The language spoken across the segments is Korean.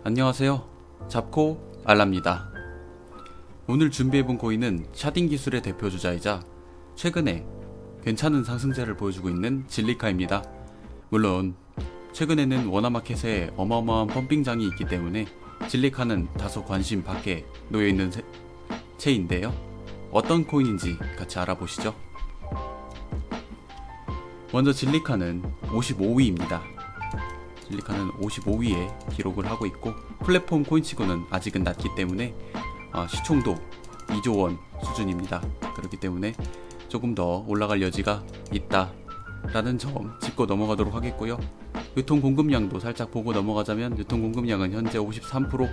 안녕하세요. 잡코 알랍니다. 오늘 준비해본 코인은 샤딩 기술의 대표주자이자 최근에 괜찮은 상승세를 보여주고 있는 질리카입니다. 물론 최근에는 워너마켓에 어마어마한 펌핑장이 있기 때문에 질리카는 다소 관심 밖에 놓여있는 채인데요. 어떤 코인인지 같이 알아보시죠. 먼저 질리카는 55위입니다. 질리카는 55위에 기록을 하고 있고 플랫폼 코인치고는 아직은 낮기 때문에 시총도 2조 원 수준입니다. 그렇기 때문에 조금 더 올라갈 여지가 있다 라는 점 짚고 넘어가도록 하겠고요. 유통 공급량도 살짝 보고 넘어가자면 유통 공급량은 현재 53%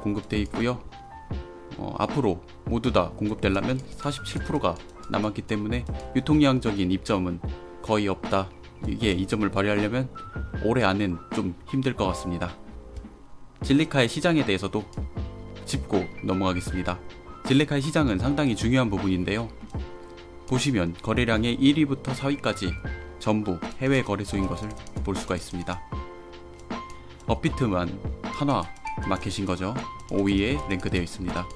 공급되어 있고요. 앞으로 모두 다 공급되려면 47%가 남았기 때문에 유통량적인 입점은 거의 없다. 이게 이점을 발휘하려면 올해 안엔 좀 힘들 것 같습니다. 질리카의 시장에 대해서도 짚고 넘어가겠습니다. 질리카의 시장은 상당히 중요한 부분인데요. 보시면 거래량의 1위부터 4위까지 전부 해외 거래소인 것을 볼 수가 있습니다. 업비트만 한화 마켓인 거죠. 5위에 랭크되어 있습니다.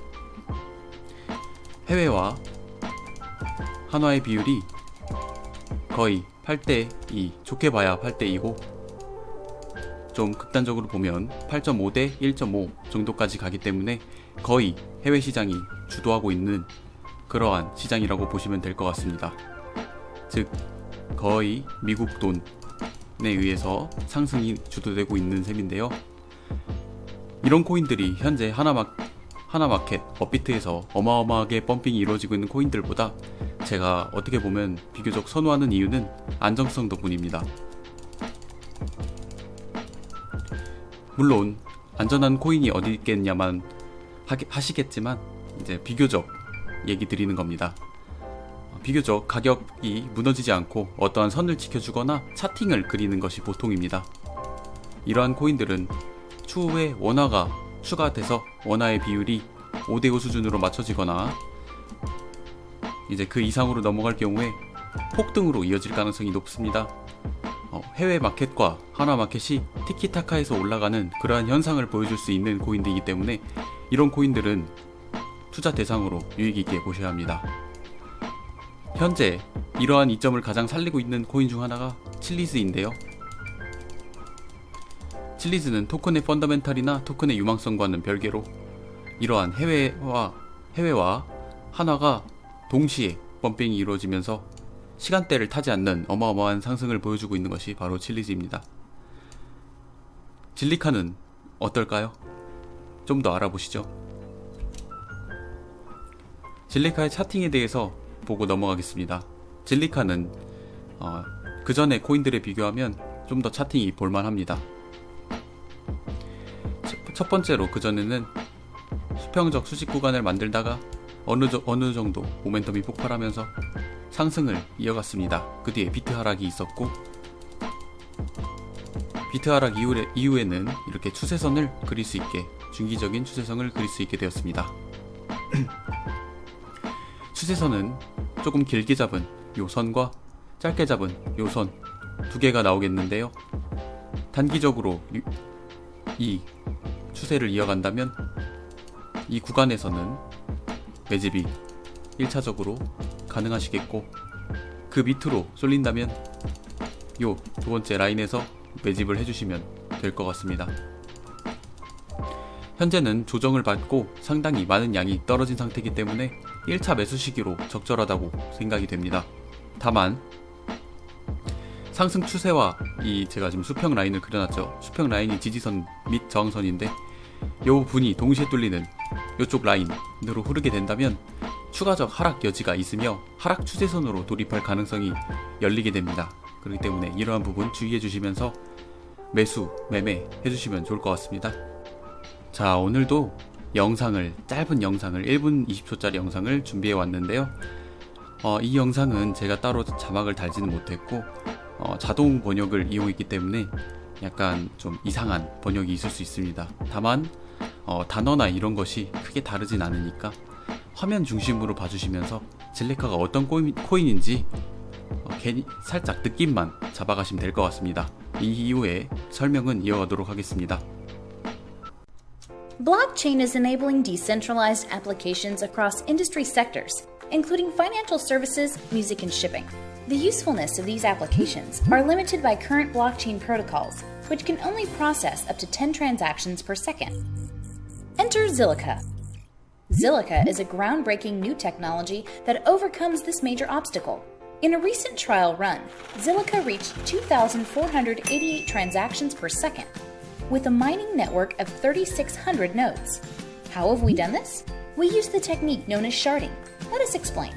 해외와 한화의 비율이 거의 8대2, 좋게 봐야 8대2고 좀 극단적으로 보면 8.5대 1.5 정도까지 가기 때문에 거의 해외 시장이 주도하고 있는 그러한 시장이라고 보시면 될 것 같습니다. 즉 거의 미국 돈에 의해서 상승이 주도되고 있는 셈인데요. 이런 코인들이 현재 하나마켓, 업비트에서 어마어마하게 펌핑이 이루어지고 있는 코인들보다 제가 어떻게 보면 비교적 선호하는 이유는 안정성 덕분입니다. 물론 안전한 코인이 어디 있겠냐만 하시겠지만 이제 비교적 얘기 드리는 겁니다. 비교적 가격이 무너지지 않고 어떠한 선을 지켜주거나 차팅을 그리는 것이 보통입니다. 이러한 코인들은 추후에 원화가 추가돼서 원화의 비율이 5대5 수준으로 맞춰지거나 이제 그 이상으로 넘어갈 경우에 폭등으로 이어질 가능성이 높습니다. 해외 마켓과 하나 마켓이 티키타카에서 올라가는 그러한 현상을 보여줄 수 있는 코인들이기 때문에 이런 코인들은 투자 대상으로 유익 있게 보셔야 합니다. 현재 이러한 이점을 가장 살리고 있는 코인 중 하나가 칠리즈인데요. 칠리즈는 토큰의 펀더멘탈이나 토큰의 유망성과는 별개로 이러한 해외와 한화가 동시에 펌핑이 이루어지면서 시간대를 타지 않는 어마어마한 상승을 보여주고 있는 것이 바로 칠리즈입니다. 질리카는 어떨까요? 좀 더 알아보시죠. 질리카의 차팅에 대해서 보고 넘어가겠습니다. 질리카는 그 전에 코인들에 비교하면 좀 더 차팅이 볼만합니다. 첫 번째로 그 전에는 수평적 수직 구간을 만들다가 어느 정도 모멘텀이 폭발하면서 상승을 이어갔습니다. 그 뒤에 비트 하락이 있었고 비트 하락 이후에는 이렇게 추세선을 그릴 수 있게 중기적인 추세선을 그릴 수 있게 되었습니다. 추세선은 조금 길게 잡은 요 선과 짧게 잡은 요 선 두 개가 나오겠는데요. 단기적으로 이 추세를 이어간다면 이 구간에서는 매집이 1차적으로 가능하시겠고 그 밑으로 쏠린다면 요 두 번째 라인에서 매집을 해주시면 될 것 같습니다. 현재는 조정을 받고 상당히 많은 양이 떨어진 상태이기 때문에 1차 매수 시기로 적절하다고 생각이 됩니다. 다만 상승 추세와 제가 지금 수평 라인을 그려놨죠. 수평 라인이 지지선 및 저항선인데 요 분이 동시에 뚫리는 요쪽 라인으로 흐르게 된다면 추가적 하락 여지가 있으며 하락 추세선으로 돌입할 가능성이 열리게 됩니다. 그렇기 때문에 이러한 부분 주의해 주시면서 매수, 매매 해주시면 좋을 것 같습니다. 자, 오늘도 짧은 영상을 1분 20초짜리 영상을 준비해 왔는데요. 이 영상은 제가 따로 자막을 달지는 못했고 자동 번역을 이용했기 때문에 약간 좀 이상한 번역이 있을 수 있습니다. 다만 단어나 이런 것이 크게 다르진 않으니까 화면 중심으로 봐주시면서 질리카가 어떤 코인인지 괜히 살짝 느낌만 잡아가시면 될 것 같습니다. 이 이후에 설명은 이어가도록 하겠습니다. Blockchain is enabling decentralized applications across industry sectors, including financial services, music, and shipping. The usefulness of these applications are limited by current blockchain protocols, which can only process up to 10 transactions per second. Enter Zilliqa. Zilliqa is a groundbreaking new technology that overcomes this major obstacle. In a recent trial run, Zilliqa reached 2,488 transactions per second, with a mining network of 3,600 nodes. How have we done this? We use the technique known as sharding. Let us explain.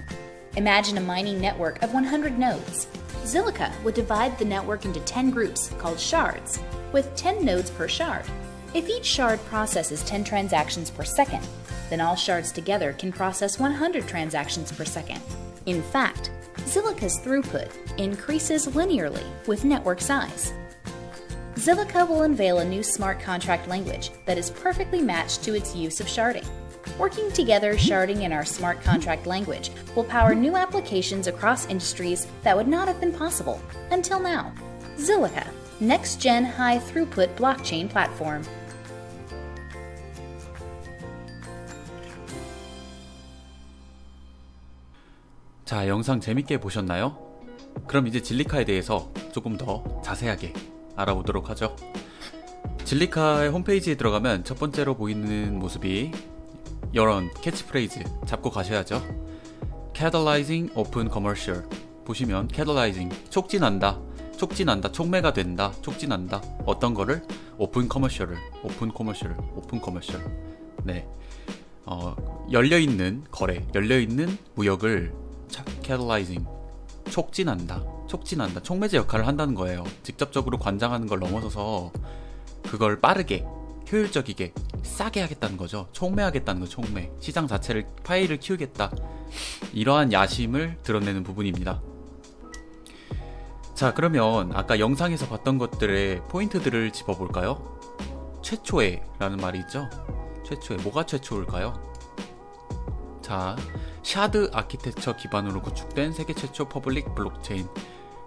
Imagine a mining network of 100 nodes. Zilliqa would divide the network into 10 groups called shards, with 10 nodes per shard. If each shard processes 10 transactions per second, then all shards together can process 100 transactions per second. In fact, Zilliqa's throughput increases linearly with network size. Zilliqa will unveil a new smart contract language that is perfectly matched to its use of sharding. Working together, sharding and our smart contract language will power new applications across industries that would not have been possible until now. Zilliqa, next-gen high-throughput blockchain platform. 자, 영상 재밌게 보셨나요? 그럼 이제 진리카에 대해서 조금 더 자세하게 알아보도록 하죠. 진리카의 홈페이지에 들어가면 첫 번째로 보이는 모습이 이런 캐치프레이즈 잡고 가셔야죠. Catalyzing Open Commercial. 보시면 Catalyzing, 촉진한다, 촉진한다, 촉매가 된다, 촉진한다. 어떤 거를? 오픈 커머셜을, 오픈 커머셜, 오픈 커머셜. 네, 열려있는 거래, 열려있는 무역을 catalyzing, 촉진한다, 촉진한다, 촉매제 역할을 한다는 거예요. 직접적으로 관장하는 걸 넘어서서 그걸 빠르게, 효율적이게, 싸게 하겠다는 거죠. 촉매하겠다는 거죠. 촉매. 시장 자체를, 파이를 키우겠다. 이러한 야심을 드러내는 부분입니다. 자, 그러면 아까 영상에서 봤던 것들의 포인트들을 짚어볼까요? 최초의 라는 말이 있죠. 최초의, 뭐가 최초일까요? 자, 샤드 아키텍처 기반으로 구축된 세계 최초 퍼블릭 블록체인.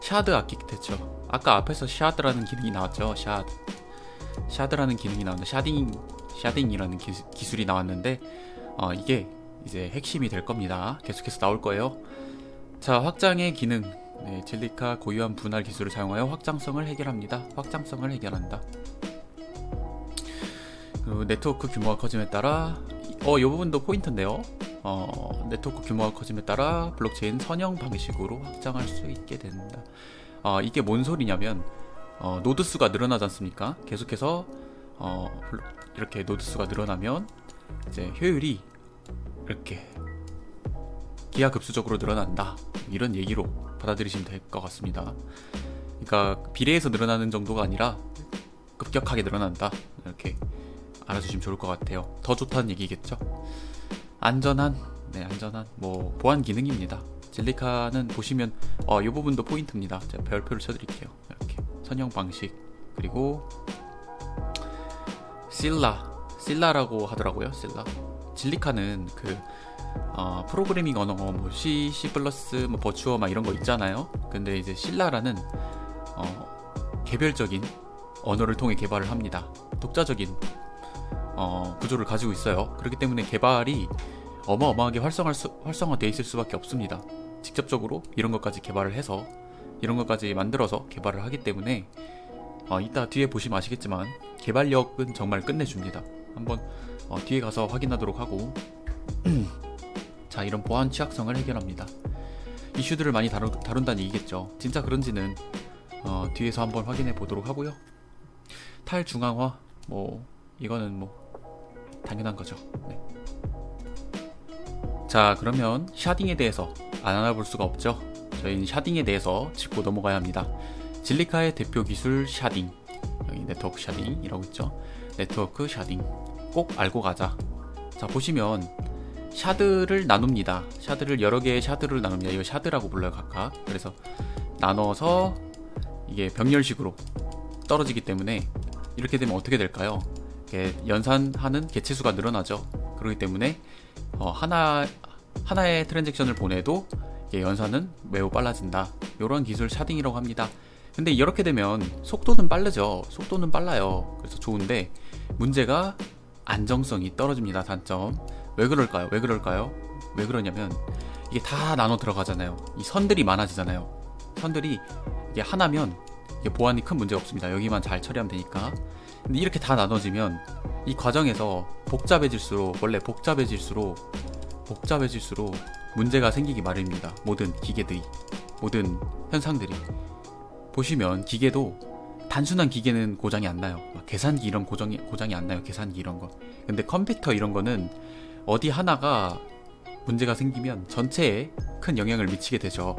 샤드 아키텍처. 아까 앞에서 샤드라는 기능이 나왔죠. 샤드라는 기능이 나왔는데, 샤딩이라는 기술이 나왔는데, 이게 이제 핵심이 될 겁니다. 계속해서 나올 거예요. 자, 확장의 기능. 네, 진리카 고유한 분할 기술을 사용하여 확장성을 해결합니다. 확장성을 해결한다. 그리고 네트워크 규모가 커짐에 따라, 이 부분도 포인트인데요. 네트워크 규모가 커짐에 따라 블록체인 선형 방식으로 확장할 수 있게 된다. 이게 뭔 소리냐면, 노드 수가 늘어나지 않습니까? 계속해서 이렇게 노드 수가 늘어나면 이제 효율이 이렇게 기하급수적으로 늘어난다. 이런 얘기로 받아들이시면 될 것 같습니다. 그러니까 비례해서 늘어나는 정도가 아니라 급격하게 늘어난다. 이렇게 알아주시면 좋을 것 같아요. 더 좋다는 얘기겠죠. 안전한 뭐 보안 기능입니다. 진리카는 보시면 이 부분도 포인트입니다. 제가 별표를 쳐드릴게요. 이렇게 선형 방식, 그리고 실라라고 하더라고요. 실라. 진리카는 그 프로그래밍 언어 뭐 C, C++, 뭐 버추어 막 이런 거 있잖아요. 근데 이제 실라라는 개별적인 언어를 통해 개발을 합니다. 독자적인 구조를 가지고 있어요. 그렇기 때문에 개발이 어마어마하게 활성화되어 있을 수밖에 없습니다. 직접적으로 이런 것까지 개발을 해서, 이런 것까지 만들어서 개발을 하기 때문에 이따 뒤에 보시면 아시겠지만 개발력은 정말 끝내줍니다. 한번 뒤에 가서 확인하도록 하고 자, 이런 보안 취약성을 해결합니다. 이슈들을 많이 다룬다는 얘기겠죠. 진짜 그런지는 뒤에서 한번 확인해 보도록 하고요. 탈중앙화, 뭐 이거는 뭐 당연한 거죠. 네. 자, 그러면 샤딩에 대해서 안 알아볼 수가 없죠. 저희는 샤딩에 대해서 짚고 넘어가야 합니다. 진리카의 대표 기술 샤딩, 여기 네트워크 샤딩이라고 있죠. 네트워크 샤딩 꼭 알고 가자. 자, 보시면 샤드를 나눕니다. 샤드를 여러 개의 샤드를 나눕니다. 이거 샤드라고 불러요, 각각. 그래서 나눠서 이게 병렬식으로 떨어지기 때문에 이렇게 되면 어떻게 될까요? 이렇게 연산하는 개체수가 늘어나죠. 그렇기 때문에 하나의 트랜잭션을 보내도 연산은 매우 빨라진다. 이런 기술 샤딩이라고 합니다. 근데 이렇게 되면 속도는 빠르죠. 속도는 빨라요. 그래서 좋은데 문제가 안정성이 떨어집니다. 단점. 왜 그럴까요? 왜 그러냐면 이게 다 나눠 들어가잖아요. 이 선들이 많아지잖아요. 선들이 이게 하나면 이게 보안이 큰 문제가 없습니다. 여기만 잘 처리하면 되니까. 근데 이렇게 다 나눠지면 이 과정에서 원래 복잡해질수록 문제가 생기기 마련입니다. 모든 기계들이, 모든 현상들이. 보시면 기계도 단순한 기계는 고장이 안 나요. 막 계산기 이런 고장이 안 나요. 계산기 이런 거. 근데 컴퓨터 이런 거는 어디 하나가 문제가 생기면 전체에 큰 영향을 미치게 되죠.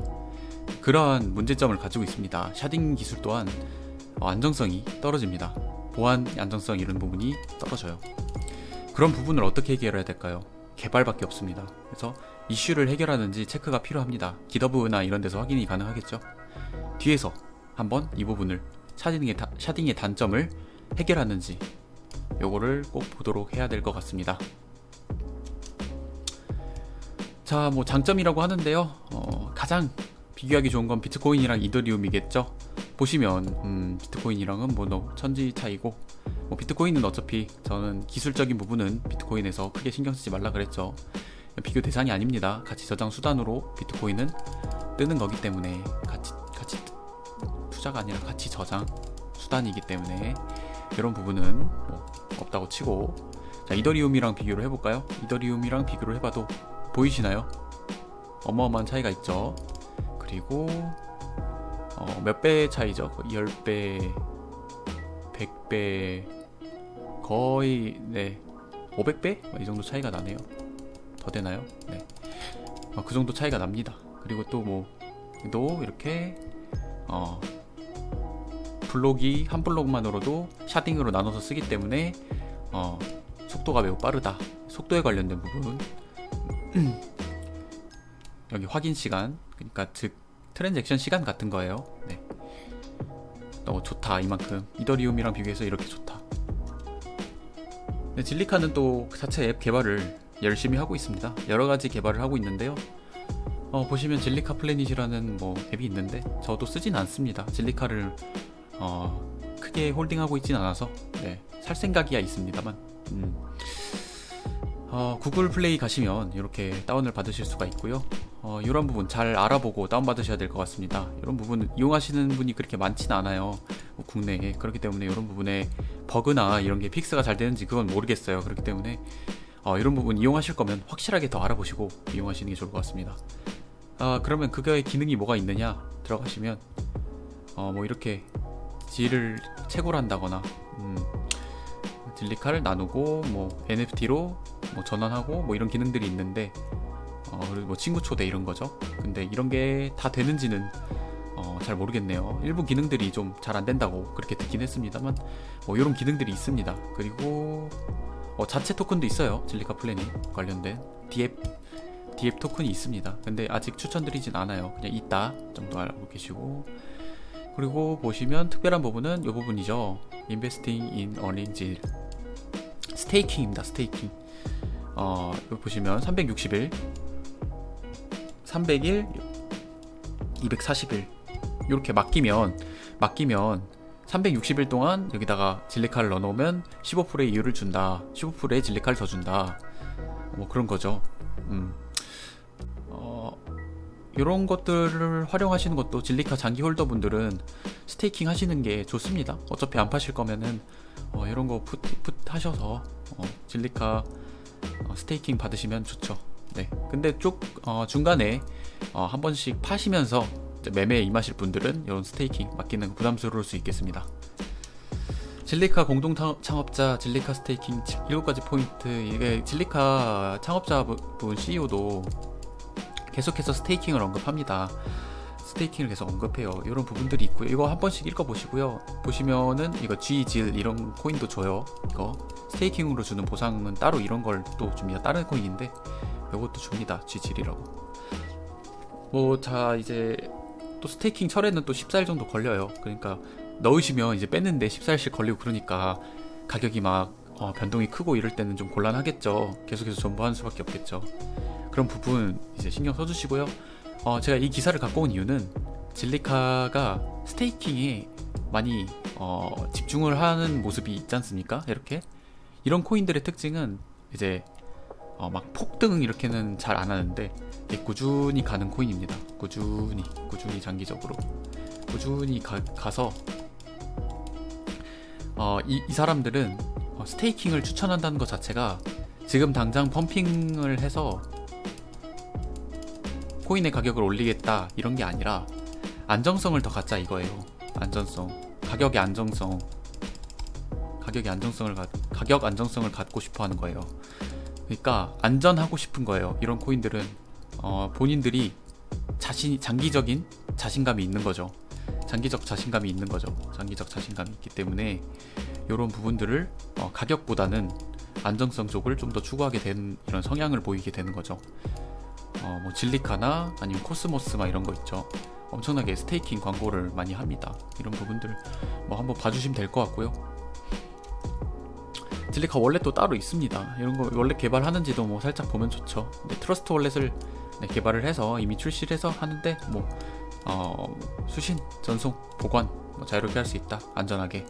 그러한 문제점을 가지고 있습니다. 샤딩 기술 또한 안정성이 떨어집니다. 보안 안정성 이런 부분이 떨어져요. 그런 부분을 어떻게 해결해야 될까요? 개발밖에 없습니다. 그래서 이슈를 해결하는지 체크가 필요합니다. GitHub나 이런 데서 확인이 가능하겠죠. 뒤에서 한번 이 부분을 샤딩의 단점을 해결하는지 요거를 꼭 보도록 해야 될 것 같습니다. 자, 뭐 장점이라고 하는데요. 가장 비교하기 좋은 건 비트코인이랑 이더리움이겠죠. 보시면 비트코인이랑은 뭐 천지 차이고, 뭐 비트코인은 어차피 저는 기술적인 부분은 비트코인에서 크게 신경 쓰지 말라 그랬죠. 비교 대상이 아닙니다. 가치 저장 수단으로 비트코인은 뜨는 거기 때문에 가치 투자가 아니라 가치 저장 수단이기 때문에 이런 부분은 뭐 없다고 치고, 자, 이더리움이랑 비교를 해볼까요? 이더리움이랑 비교를 해봐도 보이시나요? 어마어마한 차이가 있죠. 그리고 몇 배 차이죠? 10배, 100배, 거의 500배? 이 정도 차이가 나네요. 더 되나요? 네. 그 정도 차이가 납니다. 그리고 또 이렇게 블록이 한 블록만으로도 샤딩으로 나눠서 쓰기 때문에 속도가 매우 빠르다. 속도에 관련된 부분. 여기 확인 시간, 그러니까 즉 트랜잭션 시간 같은 거예요. 네. 좋다. 이만큼 이더리움이랑 비교해서 이렇게 좋다. 네, 질리카는 또 그 자체 앱 개발을 열심히 하고 있습니다. 여러 가지 개발을 하고 있는데요. 보시면 질리카 플래닛이라는 앱이 있는데 저도 쓰진 않습니다. 질리카를 크게 홀딩하고 있진 않아서 살 생각이야 있습니다만 구글 플레이 가시면 이렇게 다운을 받으실 수가 있고요. 이런 부분 잘 알아보고 다운받으셔야 될 것 같습니다. 이런 부분 이용하시는 분이 그렇게 많지는 않아요, 국내에. 그렇기 때문에 이런 부분에 버그나 이런 게 픽스가 잘 되는지 그건 모르겠어요. 그렇기 때문에 이런 부분 이용하실 거면 확실하게 더 알아보시고 이용하시는 게 좋을 것 같습니다. 그러면 그거의 기능이 뭐가 있느냐 들어가시면 이렇게 질을 채굴 한다거나 질리카를 나누고 NFT로 전환하고 이런 기능들이 있는데 그리고 친구 초대 이런 거죠. 근데 이런 게 다 되는지는 잘 모르겠네요. 일부 기능들이 좀 잘 안 된다고 그렇게 듣긴 했습니다만 이런 기능들이 있습니다. 그리고 자체 토큰도 있어요. 질리카 플래닛 관련된 DF 토큰이 있습니다. 근데 아직 추천드리진 않아요. 그냥 있다 정도 알고 계시고, 그리고 보시면 특별한 부분은 이 부분이죠. Investing in Earning Yield, 스테이킹입니다. 스테이킹. 여기 보시면 360일, 300일, 240일 이렇게 맡기면 360일 동안 여기다가 질리카를 넣어놓으면 15%의 이율을 준다. 15%의 질리카를 더 준다. 그런 거죠. 이런 것들을 활용하시는 것도 질리카 장기 홀더 분들은 스테이킹 하시는 게 좋습니다. 어차피 안 파실 거면은 이런 거 풋 하셔서 질리카 스테이킹 받으시면 좋죠. 네. 근데 중간에 한 번씩 파시면서 매매에 임하실 분들은 이런 스테이킹 맡기는 거 부담스러울 수 있겠습니다. 질리카 공동 창업자 질리카 스테이킹 7가지 포인트. 이게 질리카 창업자분 CEO도 계속해서 스테이킹을 언급합니다. 스테이킹을 계속 언급해요. 이런 부분들이 있고요. 이거 한 번씩 읽어보시고요. 보시면은 이거 G질 이런 코인도 줘요. 이거 스테이킹으로 주는 보상은 따로 이런 걸 또 줍니다. 다른 코인인데 이것도 줍니다. G질이라고. 자 이제 또 스테이킹 철회는 또 14일 정도 걸려요. 그러니까 넣으시면 이제 뺐는데 14일씩 걸리고 그러니까 가격이 막 변동이 크고 이럴 때는 좀 곤란하겠죠. 계속해서 존버하는 수밖에 없겠죠. 그런 부분 이제 신경 써주시고요. 제가 이 기사를 갖고 온 이유는 질리카가 스테이킹에 많이 집중을 하는 모습이 있지 않습니까? 이렇게 이런 코인들의 특징은 이제 막 폭등 이렇게는 잘 안 하는데 꾸준히 가는 코인입니다. 꾸준히 장기적으로 꾸준히 가서 이 사람들은 스테이킹을 추천한다는 것 자체가 지금 당장 펌핑을 해서 코인의 가격을 올리겠다 이런 게 아니라 안정성을 더 갖자 이거예요. 가격 안정성을 갖고 싶어 하는 거예요. 그러니까 안전하고 싶은 거예요. 이런 코인들은 본인들이 장기적인 자신감이 있는 거죠. 장기적 자신감이 있기 때문에 이런 부분들을 가격보다는 안정성 쪽을 좀 더 추구하게 된 이런 성향을 보이게 되는 거죠. 뭐 질리카나 아니면 코스모스 막 이런 거 있죠. 엄청나게 스테이킹 광고를 많이 합니다. 이런 부분들 뭐 한번 봐주시면 될 것 같고요. 질리카 월렛도 따로 있습니다. 이런 거 원래 개발하는지도 뭐 살짝 보면 좋죠. 근데 트러스트 월렛을 개발을 해서 이미 출시를 해서 하는데 뭐 수신, 전송, 보관 뭐 자유롭게 할 수 있다. 안전하게.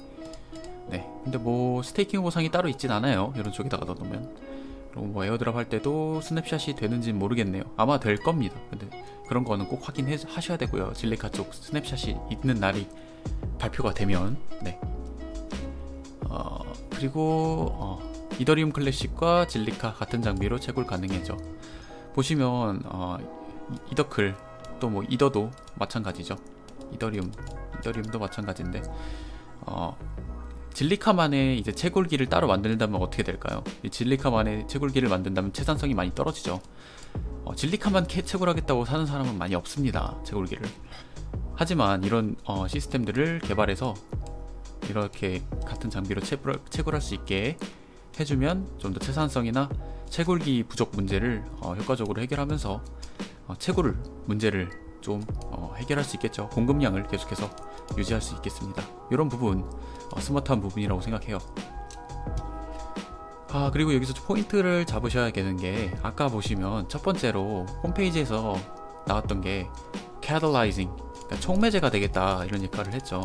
네. 근데 뭐 스테이킹 보상이 따로 있진 않아요. 이런 쪽에다가 넣어놓으면. 그리고 뭐 에어드랍 할 때도 스냅샷이 되는지는 모르겠네요. 아마 될 겁니다. 근데 그런 거는 꼭 확인하셔야 되고요. 질리카 쪽 스냅샷이 있는 날이 발표가 되면. 네. 그리고 이더리움 클래식과 질리카 같은 장비로 채굴 가능해져. 보시면 이더클 또 뭐 이더도 마찬가지죠. 이더리움도 마찬가지인데 질리카만의 이제 채굴기를 따로 만든다면 어떻게 될까요? 이 질리카만의 채굴기를 만든다면 채산성이 많이 떨어지죠. 질리카만 채굴하겠다고 사는 사람은 많이 없습니다. 채굴기를. 하지만 이런 시스템들을 개발해서 이렇게 같은 장비로 채굴할 수 있게 해주면 좀 더 채산성이나 채굴기 부족 문제를 효과적으로 해결하면서 채굴 문제를 좀 해결할 수 있겠죠. 공급량을 계속해서 유지할 수 있겠습니다. 이런 부분 스마트한 부분이라고 생각해요. 그리고 여기서 포인트를 잡으셔야 되는 게 아까 보시면 첫 번째로 홈페이지에서 나왔던 게 catalyzing, 그러니까 촉매제가 되겠다 이런 역할을 했죠.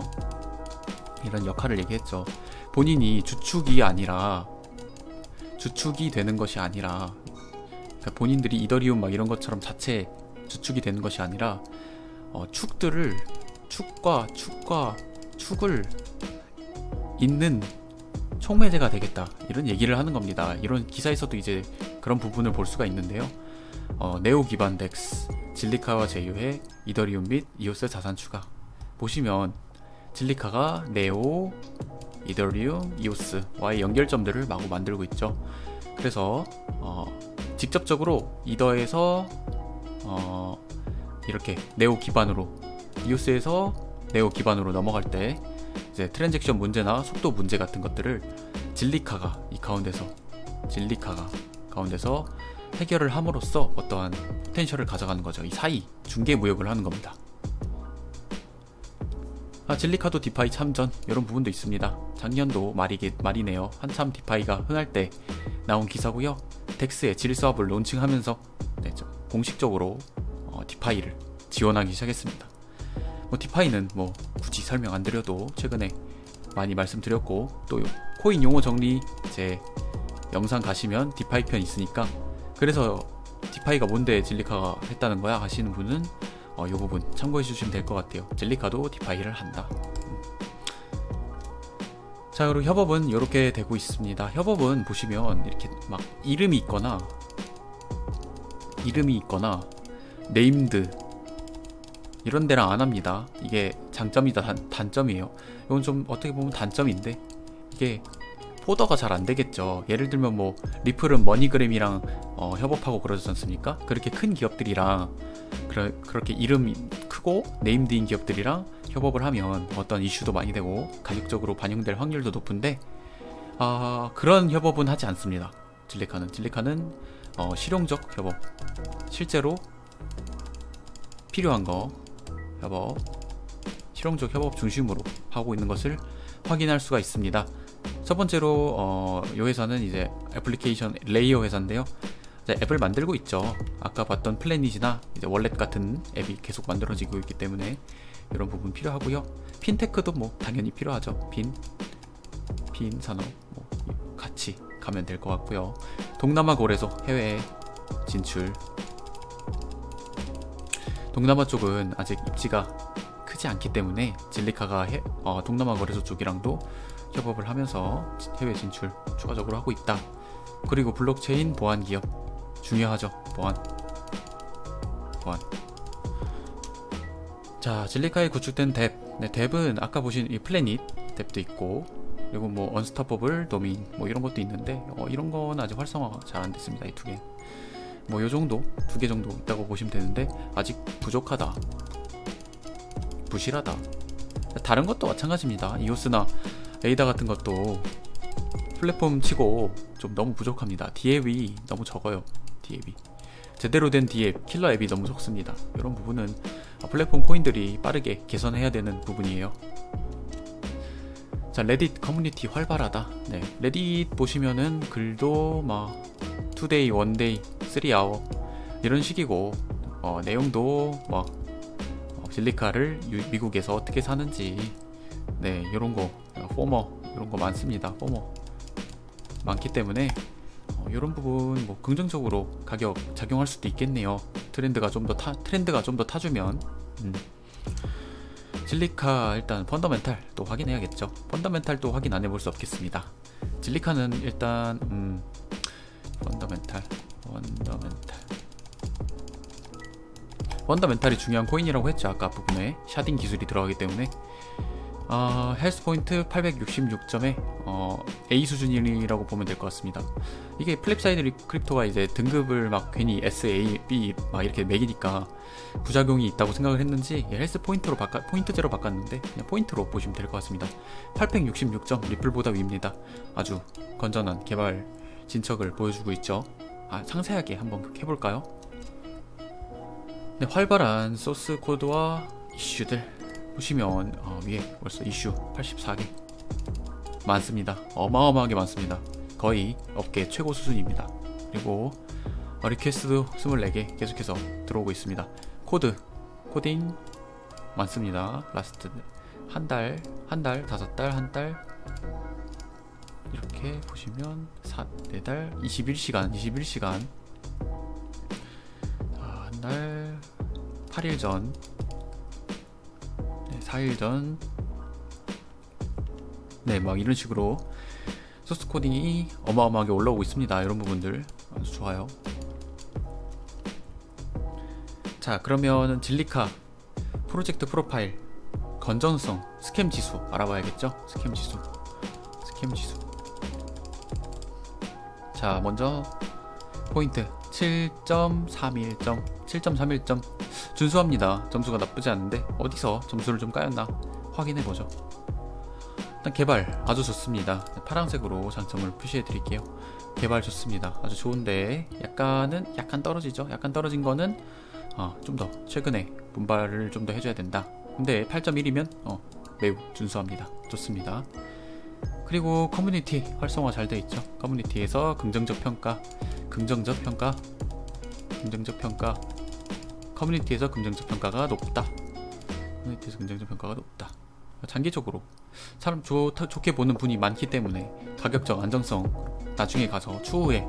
이런 역할을 얘기했죠. 본인이 주축이 되는 것이 아니라 그러니까 본인들이 이더리움 막 이런 것처럼 자체 주축이 되는 것이 아니라 축을 잇는 촉매제가 되겠다 이런 얘기를 하는 겁니다. 이런 기사에서도 이제 그런 부분을 볼 수가 있는데요. 네오 기반 덱스, 질리카와 제휴해 이더리움 및 이오스 자산 추가. 보시면 질리카가 네오, 이더리움, 이오스와의 연결점들을 마구 만들고 있죠. 그래서 직접적으로 이더에서 이렇게 네오 기반으로, 이오스에서 네오 기반으로 넘어갈 때 이제 트랜잭션 문제나 속도 문제 같은 것들을 질리카가 가운데서 해결을 함으로써 어떠한 포텐셜을 가져가는 거죠. 이 사이 중개 무역을 하는 겁니다. 질리카도 디파이 참전 이런 부분도 있습니다. 작년도 말이네요. 한참 디파이가 흥할 때 나온 기사고요. 덱스의 질서업을 론칭하면서 공식적으로 디파이를 지원하기 시작했습니다. 디파이는 굳이 설명 안 드려도 최근에 많이 말씀드렸고, 또 코인 용어 정리 제 영상 가시면 디파이 편 있으니까, 그래서 디파이가 뭔데 질리카가 했다는 거야 하시는 분은 이 부분 참고해 주시면 될 것 같아요. 질리카도 디파이를 한다. 자, 그리고 협업은 이렇게 되고 있습니다. 협업은 보시면 이렇게 막 이름이 있거나 네임드 이런 데랑 안 합니다. 이게 장점이다 단점이에요. 이건 좀 어떻게 보면 단점인데, 이게 포더가 잘 안 되겠죠. 예를 들면 리플은 머니그램이랑 협업하고 그러지 않습니까? 그렇게 큰 기업들이랑 그렇게 이름이 크고 네임드인 기업들이랑 협업을 하면 어떤 이슈도 많이 되고 가격적으로 반영될 확률도 높은데, 그런 협업은 하지 않습니다. 질리카는 실용적 협업, 실제로 필요한 거 협업, 실용적 협업 중심으로 하고 있는 것을 확인할 수가 있습니다. 첫 번째로 이 회사는 이제 애플리케이션 레이어 회사인데요. 앱을 만들고 있죠. 아까 봤던 플래닛이나 이제 월렛 같은 앱이 계속 만들어지고 있기 때문에 이런 부분 필요하고요. 핀테크도 당연히 필요하죠. 핀 산업 같이 가면 될 것 같고요. 동남아 거래소 해외 진출. 동남아 쪽은 아직 입지가 크지 않기 때문에 진리카가 동남아 거래소 쪽이랑도 협업을 하면서 해외 진출 추가적으로 하고 있다. 그리고 블록체인 보안 기업 중요하죠. 보안. 자, 진리카에 구축된 뎁. 네, 뎁은 아까 보신 이 플래닛 뎁도 있고, 그리고 뭐 언스타퍼블 도메인 뭐 이런 것도 있는데 이런 건 아직 활성화가 잘 안 됐습니다. 이 두 개. 뭐 요 정도, 두 개 정도 있다고 보시면 되는데 아직 부족하다. 부실하다. 다른 것도 마찬가지입니다. 이오스나 에이다 같은 것도 플랫폼 치고 좀 너무 부족합니다. D앱이 너무 적어요. D앱이 제대로 된 D앱, 킬러 앱이 너무 적습니다. 이런 부분은 플랫폼 코인들이 빠르게 개선해야 되는 부분이에요. 자, 레딧 커뮤니티 활발하다. 네, 레딧 보시면은 글도 막 2day, 1day, 3hour 이런 식이고, 내용도 막 진리카를 미국에서 어떻게 사는지, 네, 이런 거 포머 이런 거 많습니다. 포머 많기 때문에 이런 부분 뭐 긍정적으로 가격 작용할 수도 있겠네요. 트렌드가 좀 더 타주면. 진리카 일단 펀더멘탈 또 확인해야겠죠. 펀더멘탈 또 확인 안 해볼 수 없겠습니다. 진리카는 일단 펀더멘탈이 중요한 코인이라고 했죠. 아까 앞부분에 샤딩 기술이 들어가기 때문에 헬스 포인트 866점에 A 수준이라고 보면 될 것 같습니다. 이게 플립사이드 크립토가 이제 등급을 막 괜히 S, A, B 막 이렇게 매기니까 부작용이 있다고 생각을 했는지 헬스 포인트로 포인트제로 바꿨는데 그냥 포인트로 보시면 될 것 같습니다. 866점 리플보다 위입니다. 아주 건전한 개발 진척을 보여주고 있죠. 상세하게 한번 해볼까요? 네, 활발한 소스 코드와 이슈들 보시면 위에 벌써 이슈 84개 많습니다. 어마어마하게 많습니다. 거의 업계 최고 수준입니다. 그리고 리퀘스트도 24개 계속해서 들어오고 있습니다. 코딩 많습니다. 라스트 한 달, 5달, 한 달 이렇게 보시면 4달 21시간 한 달 8일 전 4일 전, 네, 막 이런 식으로 소스 코딩이 어마어마하게 올라오고 있습니다. 이런 부분들 아주 좋아요. 자, 그러면 진리카 프로젝트 프로파일 건전성 스캠 지수 알아봐야겠죠? 스캠 지수. 자, 먼저 포인트 7.31점 준수합니다. 점수가 나쁘지 않은데 어디서 점수를 좀 까였나 확인해보죠. 일단 개발 아주 좋습니다. 파란색으로 장점을 표시해 드릴게요. 개발 좋습니다. 아주 좋은데 약간 떨어지죠. 약간 떨어진 거는 좀 더 최근에 분발을 좀 더 해줘야 된다. 근데 8.1이면 매우 준수합니다. 좋습니다. 그리고 커뮤니티 활성화 잘 돼 있죠. 커뮤니티에서 긍정적 평가 커뮤니티에서 긍정적 평가가 높다. 장기적으로 사람 좋게 보는 분이 많기 때문에 가격적 안정성 나중에 가서 추후에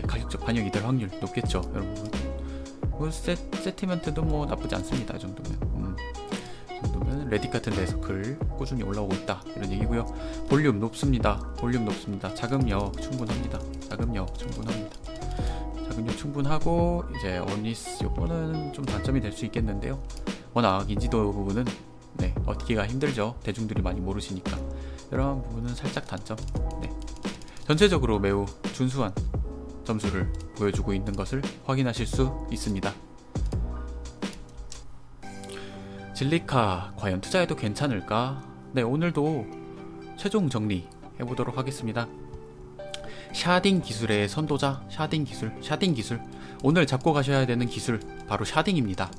가격적 반영이 될 확률 높겠죠, 여러분. 뭐 세티멘트도 뭐 나쁘지 않습니다. 이 정도면 레딧 같은 데서 글 꾸준히 올라오고 있다 이런 얘기고요. 볼륨 높습니다. 자금력 충분합니다. 자금력 충분하고 이제 어니스 요거는 좀 단점이 될 수 있겠는데요. 워낙 인지도 부분은 얻기가 힘들죠. 대중들이 많이 모르시니까. 이런 부분은 살짝 단점. 전체적으로 매우 준수한 점수를 보여주고 있는 것을 확인하실 수 있습니다. 진리카 과연 투자해도 괜찮을까? 네, 오늘도 최종 정리 해보도록 하겠습니다. 샤딩 기술의 선도자, 샤딩 기술. 오늘 잡고 가셔야 되는 기술 바로 샤딩입니다.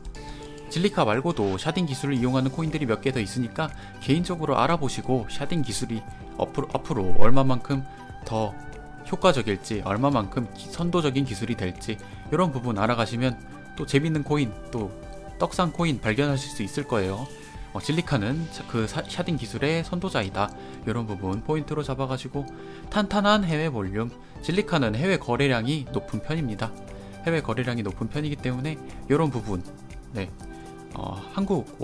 진리카 말고도 샤딩 기술을 이용하는 코인들이 몇 개 더 있으니까 개인적으로 알아보시고 샤딩 기술이 앞으로 얼마만큼 더 효과적일지, 얼마만큼 선도적인 기술이 될지 이런 부분 알아가시면 또 재밌는 코인, 또 떡상 코인 발견하실 수 있을 거예요. 질리카는 그 샤딩 기술의 선도자이다. 이런 부분 포인트로 잡아가지고 탄탄한 해외 볼륨. 질리카는 해외 거래량이 높은 편입니다. 해외 거래량이 높은 편이기 때문에 이런 부분, 네, 한국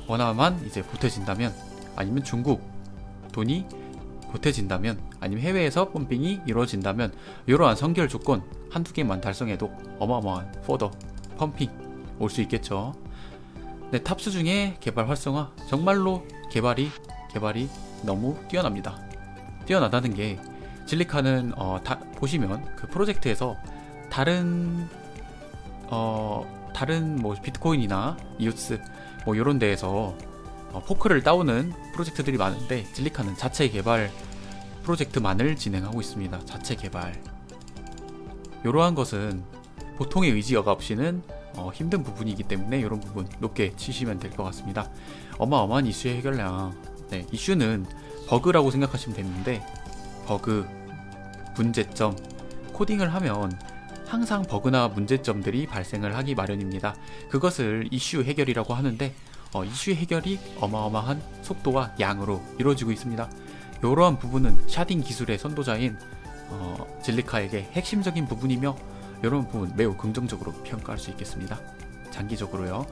원화만 이제 보태진다면, 아니면 중국 돈이 보태진다면, 아니면 해외에서 펌핑이 이루어진다면, 이러한 선결 조건 한두 개만 달성해도 어마어마한 포더 펌핑 올 수 있겠죠. 네, 탑수 중에 개발 활성화, 정말로 개발이 너무 뛰어납니다. 뛰어나다는 게, 질리카는 보시면 그 프로젝트에서 다른 뭐 비트코인이나 이오스 뭐 이런 데에서 포크를 따오는 프로젝트들이 많은데, 질리카는 자체 개발 프로젝트만을 진행하고 있습니다. 자체 개발. 이러한 것은 보통의 의지가 없이는 힘든 부분이기 때문에 이런 부분 높게 치시면 될 것 같습니다. 어마어마한 이슈의 해결량. 네, 이슈는 버그라고 생각하시면 되는데, 버그, 문제점, 코딩을 하면 항상 버그나 문제점들이 발생을 하기 마련입니다. 그것을 이슈 해결이라고 하는데, 이슈 해결이 어마어마한 속도와 양으로 이루어지고 있습니다. 이러한 부분은 샤딩 기술의 선도자인 질리카에게 핵심적인 부분이며, 이런 부분 매우 긍정적으로 평가할 수 있겠습니다. 장기적으로요.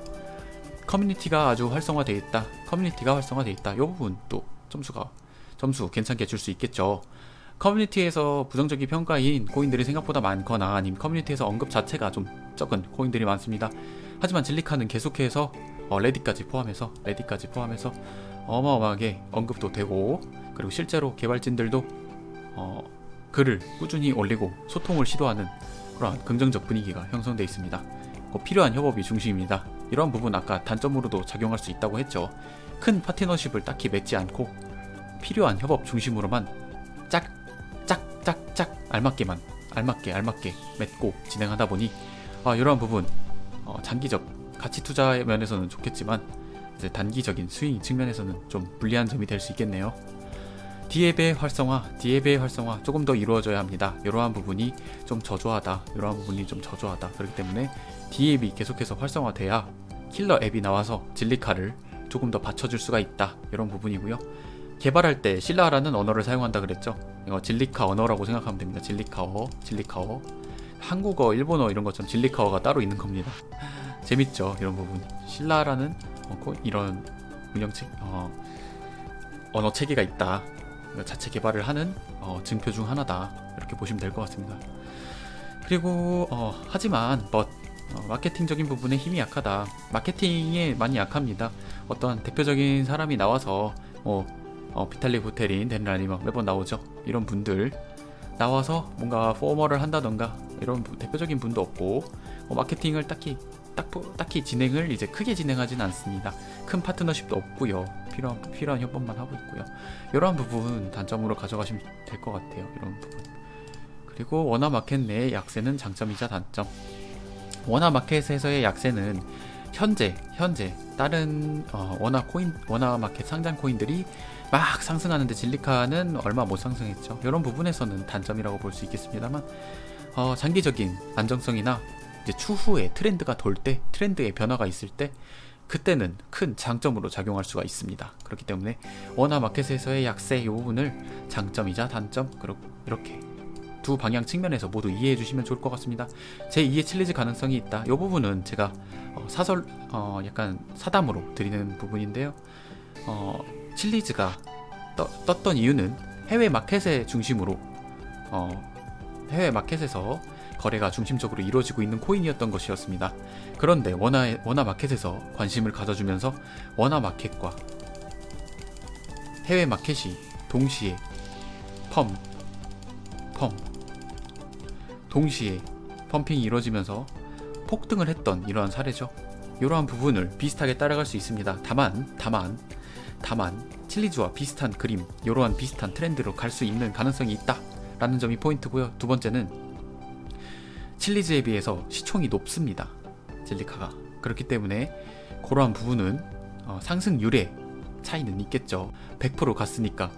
커뮤니티가 아주 활성화되어 있다. 이 부분 또 점수 괜찮게 줄 수 있겠죠. 커뮤니티에서 부정적인 평가인 코인들이 생각보다 많거나, 아니면 커뮤니티에서 언급 자체가 좀 적은 코인들이 많습니다. 하지만 질리카는 계속해서 레딧까지 포함해서 어마어마하게 언급도 되고, 그리고 실제로 개발진들도 글을 꾸준히 올리고 소통을 시도하는 그런 긍정적 분위기가 형성되어 있습니다. 필요한 협업이 중심입니다. 이런 부분 아까 단점으로도 작용할 수 있다고 했죠. 큰 파트너십을 딱히 맺지 않고 필요한 협업 중심으로만 짝짝짝짝 알맞게 맺고 진행하다 보니 이러한 부분 장기적 가치 투자 면에서는 좋겠지만, 이제 단기적인 스윙 측면에서는 좀 불리한 점이 될 수 있겠네요. 디앱의 활성화 조금 더 이루어져야 합니다. 이러한 부분이 좀 저조하다. 그렇기 때문에 디앱이 계속해서 활성화돼야 킬러 앱이 나와서 질리카를 조금 더 받쳐줄 수가 있다. 이런 부분이고요. 개발할 때 신라라는 언어를 사용한다 그랬죠. 이거 질리카 언어라고 생각하면 됩니다. 질리카어. 한국어, 일본어 이런 것처럼 질리카어가 따로 있는 겁니다. 재밌죠, 이런 부분. 신라라는 이런 언어 체계가 있다. 자체 개발을 하는 증표 중 하나다. 이렇게 보시면 될 것 같습니다. 그리고 하지만 마케팅적인 부분에 힘이 약하다. 마케팅에 많이 약합니다. 어떤 대표적인 사람이 나와서 비탈릭 부테린, 댄라니머 매번 나오죠. 이런 분들 나와서 뭔가 포머를 한다던가 이런 대표적인 분도 없고, 마케팅을 딱히 진행을 이제 크게 진행하진 않습니다. 큰 파트너십도 없고요. 필요한 협업만 하고 있고요. 이러한 부분 단점으로 가져가시면 될 것 같아요. 이런 부분. 그리고 원화 마켓 내의 약세는 장점이자 단점. 원화 마켓에서의 약세는 현재 다른 원화 마켓 상장 코인들이 막 상승하는데 질리카는 얼마 못 상승했죠. 이런 부분에서는 단점이라고 볼 수 있겠습니다만, 장기적인 안정성이나 이제 추후에 트렌드가 돌 때, 트렌드의 변화가 있을 때, 그때는 큰 장점으로 작용할 수가 있습니다. 그렇기 때문에 원화 마켓에서의 약세 이 부분을 장점이자 단점, 이렇게 두 방향 측면에서 모두 이해해 주시면 좋을 것 같습니다. 제2의 칠리즈 가능성이 있다. 이 부분은 제가 약간 사담으로 드리는 부분인데요. 칠리즈가 떴던 이유는 해외 마켓에 중심으로 해외 마켓에서 거래가 중심적으로 이루어지고 있는 코인이었던 것이었습니다. 그런데 원화 마켓에서 관심을 가져주면서 원화 마켓과 해외 마켓이 동시에 동시에 펌핑이 이루어지면서 폭등을 했던 이러한 사례죠. 이러한 부분을 비슷하게 따라갈 수 있습니다. 다만 칠리즈와 비슷한 그림, 이러한 비슷한 트렌드로 갈 수 있는 가능성이 있다라는 점이 포인트고요. 두 번째는 칠리즈에 비해서 시총이 높습니다. 질리카가. 그렇기 때문에 그러한 부분은 상승률의 차이는 있겠죠. 100% 갔으니까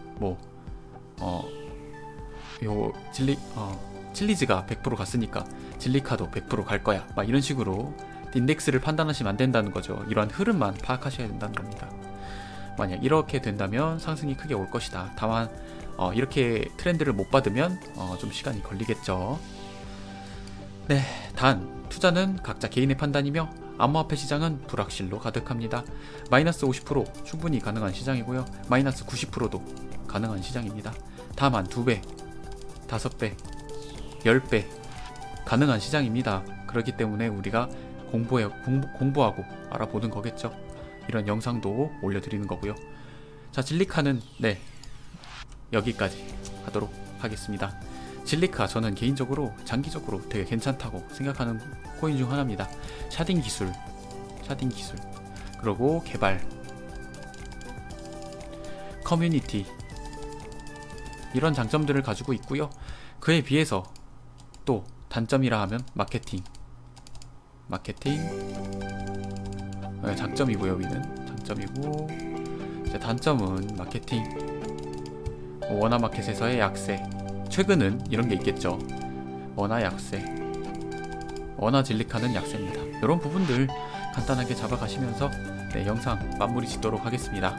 칠리즈가 100% 갔으니까 질리카도 100% 갈 거야. 막 이런 식으로 인덱스를 판단하시면 안 된다는 거죠. 이러한 흐름만 파악하셔야 된다는 겁니다. 만약 이렇게 된다면 상승이 크게 올 것이다. 다만 이렇게 트렌드를 못 받으면 좀 시간이 걸리겠죠. 네, 단 투자는 각자 개인의 판단이며 암호화폐 시장은 불확실로 가득합니다. 마이너스 50% 충분히 가능한 시장이고요. 마이너스 90%도 가능한 시장입니다. 다만 2배, 5배, 10배 가능한 시장입니다. 그렇기 때문에 우리가 공부하고 알아보는 거겠죠. 이런 영상도 올려드리는 거고요. 자, 질리카는 네, 여기까지 하도록 하겠습니다. 질리카 저는 개인적으로 장기적으로 되게 괜찮다고 생각하는 코인 중 하나입니다. 샤딩 기술 그리고 개발, 커뮤니티 이런 장점들을 가지고 있고요. 그에 비해서 또 단점이라 하면 마케팅 장점이고요. 위는 장점이고 이제 단점은 마케팅, 워나마켓에서의 약세. 최근은 이런 게 있겠죠. 워나 약세, 워나 질리카는 약세입니다. 이런 부분들 간단하게 잡아가시면서 네, 영상 마무리 짓도록 하겠습니다.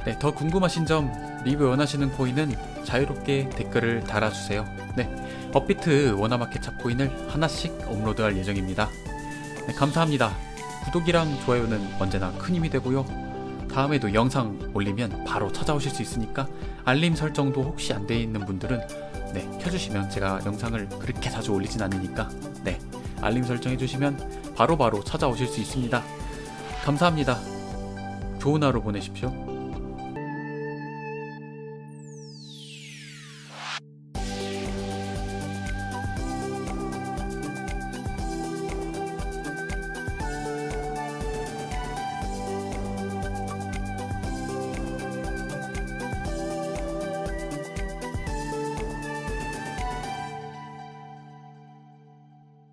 네, 더 궁금하신 점, 리뷰 원하시는 코인은 자유롭게 댓글을 달아주세요. 네, 업비트 워나마켓 찹코인을 하나씩 업로드할 예정입니다. 네, 감사합니다. 구독이랑 좋아요는 언제나 큰 힘이 되고요. 다음에도 영상 올리면 바로 찾아오실 수 있으니까 알림 설정도 혹시 안 돼 있는 분들은 네, 켜주시면 제가 영상을 그렇게 자주 올리진 않으니까 네, 알림 설정 해주시면 바로바로 찾아오실 수 있습니다. 감사합니다. 좋은 하루 보내십시오.